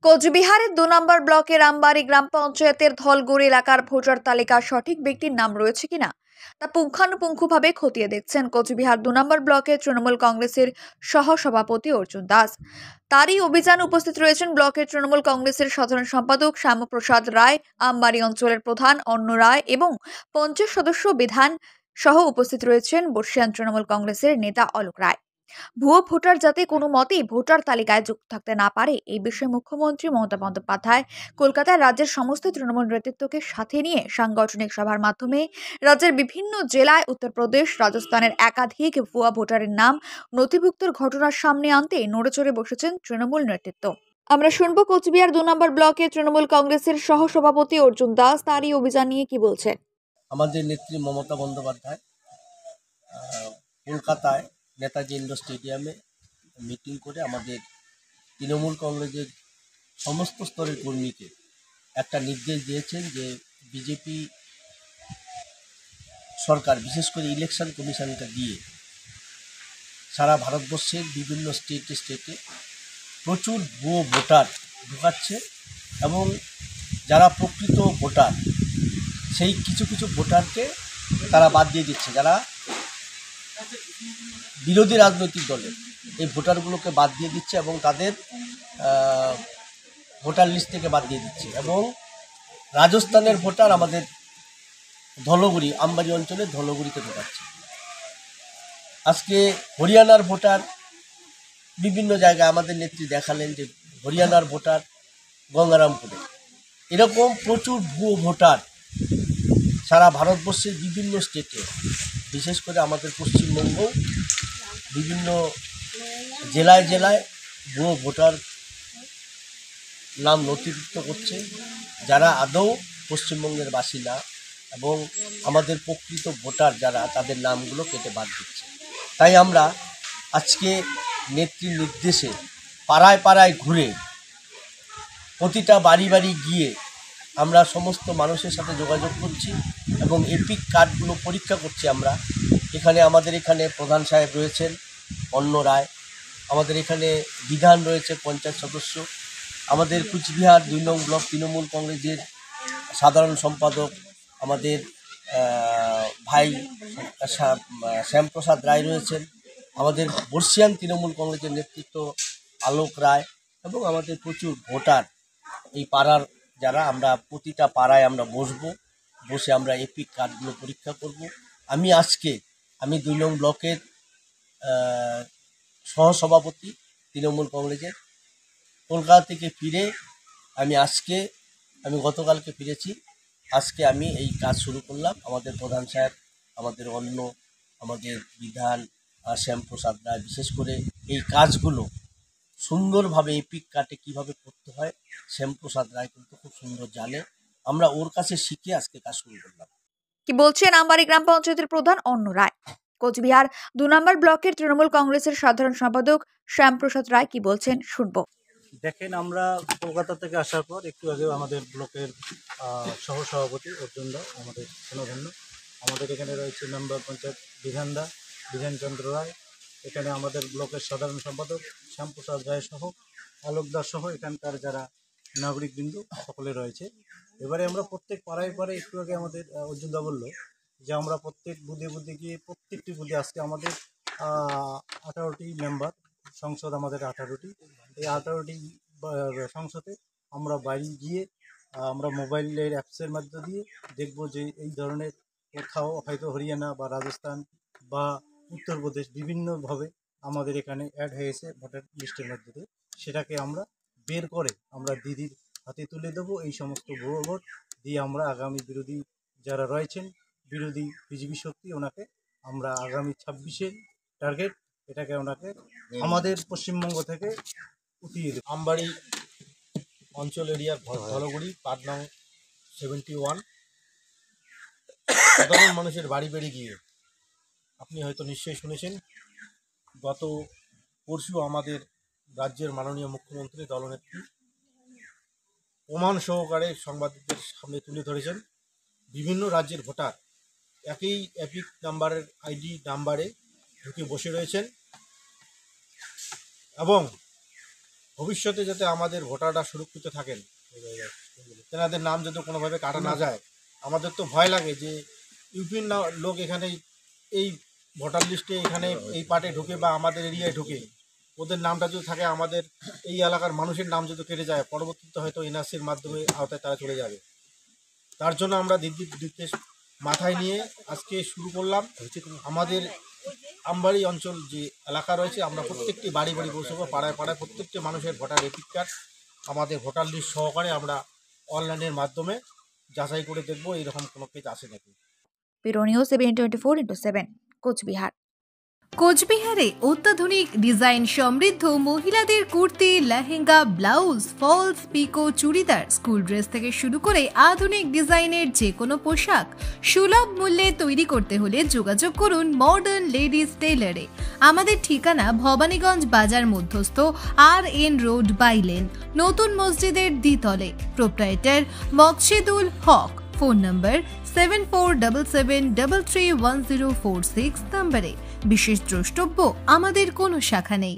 কোচবিহারের ২ নম্বর ব্লকের আমবাড়ি গ্রাম পঞ্চায়েতের ধলগুড়ি এলাকার ভোটার তালিকার সঠিক ব্যক্তির নাম রয়েছে কিনা তা পুঙ্খানুপুঙ্খভাবে খতিয়ে দেখছেন কোচবিহার ২ নম্বর ব্লকের তৃণমূল কংগ্রেসের সহসভাপতি অর্জুন দাস। তারই অভিযান উপস্থিত রয়েছেন ব্লকের তৃণমূল কংগ্রেসের সাধারণ সম্পাদক শ্যামপ্রসাদ রায়, আমবাড়ি অঞ্চলের প্রধান অন্ন রায় এবং পঞ্চায়েত সদস্য বিধান সহ উপস্থিত রয়েছেন বর্ষিয়ান তৃণমূল কংগ্রেসের নেতা অলোক রায়। ভুয়ো ভোটার যাতে কোনো মতেই ভোটার তালিকায় যুক্ত থাকতে না পারে এই বিষয়ে মুখ্যমন্ত্রী মমতা বন্দ্যোপাধ্যায় কলকাতায় রাজ্যের সমস্ত তৃণমূল নেতৃত্বকে সাথে নিয়ে সাংগঠনিক সভার মাধ্যমে রাজ্যের বিভিন্ন জেলায় উত্তরপ্রদেশ, রাজস্থানের একাধিক ভুয়া ভোটারের নাম নথিভুক্তর ঘটনার সামনে আনতে নড়েচড়ে বসেছেন তৃণমূল নেতৃত্ব। আমরা শুনবো কোচবিহার ২ নম্বর ব্লকে তৃণমূল কংগ্রেসের সহসভাপতি অর্জুন দাস তারই অভিযান নিয়ে কি বলছেন। আমাদের নেত্রী মমতা বন্দ্যোপাধ্যায় কলকাতায় নেতাজি ইন্ডোর স্টেডিয়ামে মিটিং করে আমাদের তৃণমূল কংগ্রেসের সমস্ত স্তরের কর্মীকে একটা নির্দেশ দিয়েছেন যে বিজেপি সরকার বিশেষ করে ইলেকশন কমিশনকে দিয়ে সারা ভারতবর্ষের বিভিন্ন স্টেটে প্রচুর ভুয়ো ভোটার ঢুকাচ্ছে এবং যারা প্রকৃত ভোটার সেই কিছু কিছু ভোটারকে তারা বাদ দিয়ে দিচ্ছে, যারা বিরোধী রাজনৈতিক দলের এই ভোটারগুলোকে বাদ দিয়ে দিচ্ছে এবং তাদের ভোটার লিস্ট থেকে বাদ দিয়ে দিচ্ছে। এবং রাজস্থানের ভোটার আমাদের ধলগুড়ি আমবাড়ি অঞ্চলের ধলগুড়িতে ঢোকাচ্ছে। আজকে হরিয়ানার ভোটার বিভিন্ন জায়গায় আমাদের নেত্রী দেখালেন যে হরিয়ানার ভোটার গঙ্গারামপুরে। এরকম প্রচুর ভুয়ো ভোটার সারা ভারতবর্ষের বিভিন্ন স্টেটে, বিশেষ করে আমাদের পশ্চিমবঙ্গ বিভিন্ন জেলায় জেলায় ভুয়ো ভোটার নাম নথিভুক্ত করছে, যারা আদৌ পশ্চিমবঙ্গের বাসিন্দা এবং আমাদের প্রকৃত ভোটার যারা তাদের নামগুলো কেটে বাদ দিচ্ছে। তাই আমরা আজকে নেত্রীর নির্দেশে পাড়ায় পাড়ায় ঘুরে প্রতিটা বাড়ি বাড়ি গিয়ে আমরা সমস্ত মানুষের সাথে যোগাযোগ করছি এবং এপিক কার্ডগুলো পরীক্ষা করছি। আমরা আমাদের এখানে প্রধান সাহেব রয়েছেন অন্ন রায়, আমাদের এখানে বিধান রয়েছে পঞ্চায়েত সদস্য, আমাদের কুচবিহার ২ নং ব্লক তৃণমূল কংগ্রেসের সাধারণ সম্পাদক আমাদের ভাই শ্যামপ্রসাদ রায় রয়েছেন, আমাদের বর্ষিয়ান তৃণমূল কংগ্রেসের নেতৃত্ব আলোক রায় এবং আমাদের প্রচুর ভোটার এই পাড়ার যারা, আমরা প্রতিটা পাড়ায় আমরা বসে আমরা এপিক কার্ডগুলো পরীক্ষা করব। আমি ২ নং ব্লকের সহসভাপতি তৃণমূল কংগ্রেসের কলকাতা থেকে ফিরে আমি গতকালকে ফিরেছি। আজকে আমি এই কাজ শুরু করলাম। আমাদের প্রধান সাহেব, আমাদের অন্য, আমাদের বিধান শ্যামপ্রসাদ রায় বিশেষ করে এই কাজগুলো সুন্দরভাবে এপিক কার্ডে কীভাবে করতে হয় শ্যামপ্রসাদ রায় কিন্তু খুব সুন্দর জানে। আমরা ওর কাছে শিখে আজকে কাজ শুরু করলাম। কি বলছেন আমবাড়ি গ্রাম পঞ্চায়েতের প্রধান অন্ন রায়। কোচবিহার ২ নম্বর ব্লকের তৃণমূল কংগ্রেসের সাধারণ সম্পাদক শ্যামপ্রসাদ রায় কি বলছেন শুনবো। দেখেন, আমরা কলকাতা থেকে আসার পর একটু আগে আমাদের ব্লকের সহসভাপতি অর্জুন দা আমাদের স্নেহধন্য, আমাদের এখানে রয়েছে মেম্বার পঞ্চায়েত বিধানচন্দ্র রায়, এখানে আমাদের ব্লকের সাধারণ সম্পাদক শ্যামপ্রসাদ রায় সহ আলোক দাস সহ এখানকার যারা নাগরিকবৃন্দ সকলে রয়েছে। এবারে আমরা প্রত্যেক পাড়ায় পাড়ায় একটু আগে আমাদের অর্জুন দা বললো যে আমরা প্রত্যেক বুধে গিয়ে প্রত্যেকটি বুধে আজকে আমাদের 18টি মেম্বার সংসদ, আমাদের 18টি, এই 18টি সংসদে আমরা বাড়ি গিয়ে আমরা মোবাইলের অ্যাপসের মধ্য দিয়ে দেখব যে এই ধরনের কোথাও হয়তো হরিয়ানা বা রাজস্থান বা উত্তরপ্রদেশ বিভিন্নভাবে আমাদের এখানে অ্যাড হয়েছে ভোটার লিস্টের মধ্যে দিয়ে, সেটাকে আমরা বের করে আমরা দিদির হাতে তুলে দেবো। এই সমস্ত ভুয়ো ভোট দিয়ে আমরা আগামী বিরোধী যারা রয়েছেন, বিরোধী বিজেপি শক্তি, ওনাকে আমরা আগামী 26-এ টার্গেট, এটাকে ওনাকে আমাদের পশ্চিমবঙ্গ থেকে উঠিয়ে দেব। আমবাড়ি অঞ্চল এরিয়ার ধলগুড়ি পার্ট নং 71 সাধারণ মানুষের বাড়ি বাড়ি গিয়ে আপনি হয়তো নিশ্চয়ই শুনেছেন, গত পরশু আমাদের রাজ্যের মাননীয় মুখ্যমন্ত্রী দলনেত্রী প্রমাণ সহকারে সাংবাদিকদের সামনে তুলে ধরেছেন বিভিন্ন রাজ্যের ভোটার একই এপিক নাম্বারের আইডি নাম্বারে ঢুকে বসে রয়েছেন এবং ভবিষ্যতে যাতে আমাদের ভোটাররা সুরক্ষিত থাকেন, তেনাদের নাম যাতে কোনোভাবে কাটা না যায়। আমাদের তো ভয় লাগে যে ইউপির লোক এখানে এই ভোটার লিস্টে এখানে এই পার্টে ঢুকে বা আমাদের এরিয়ায় ঢুকে ওদের নামটা যদি থাকে, আমাদের এই এলাকার মানুষের নাম যদি কেটে যায়, পরবর্তীতে হয়তো এনআরসির মাধ্যমে আওতায় তারা চলে যাবে। তার জন্য আমরা দিক মাথায় নিয়ে আজকে শুরু করলাম। আমাদের আমবাড়ি অঞ্চল যে এলাকা রয়েছে, আমরা প্রত্যেকটি বাড়ি বাড়ি পৌঁছবো, পাড়ায় পাড়ায় প্রত্যেকটি মানুষের ভোটার এপিক কার্ড আমাদের ভোটার লিস্ট সহকারে আমরা অনলাইনের মাধ্যমে যাচাই করে দেখবো এইরকম কোনো কেস আসে নাকি। Bureau news 7/24/7 Cooch Behar. কোচবিহারে অত্যাধুনিক ডিজাইন সমৃদ্ধ মহিলাদের kurti, lehenga, blouse, falls, picot, churidar, school dress থেকে শুরু করে আধুনিক ডিজাইনের যে কোনো পোশাক সুলভ মূল্যে তৈরি করতে হলে যোগাযোগ করুন মডার্ন লেডিস টেইলারে। আমাদের ঠিকানা ভবানীগঞ্জ বাজার মধ্যস্থ RN রোড বাইলেন, নতুন মসজিদের দ্বিতলে। প্রোপ্রাইটার মকসেদুল হক। ফোন নম্বর 7477331046 নম্বরে। বিশেষ দ্রষ্টব্য, আমাদের কোনো শাখা নেই।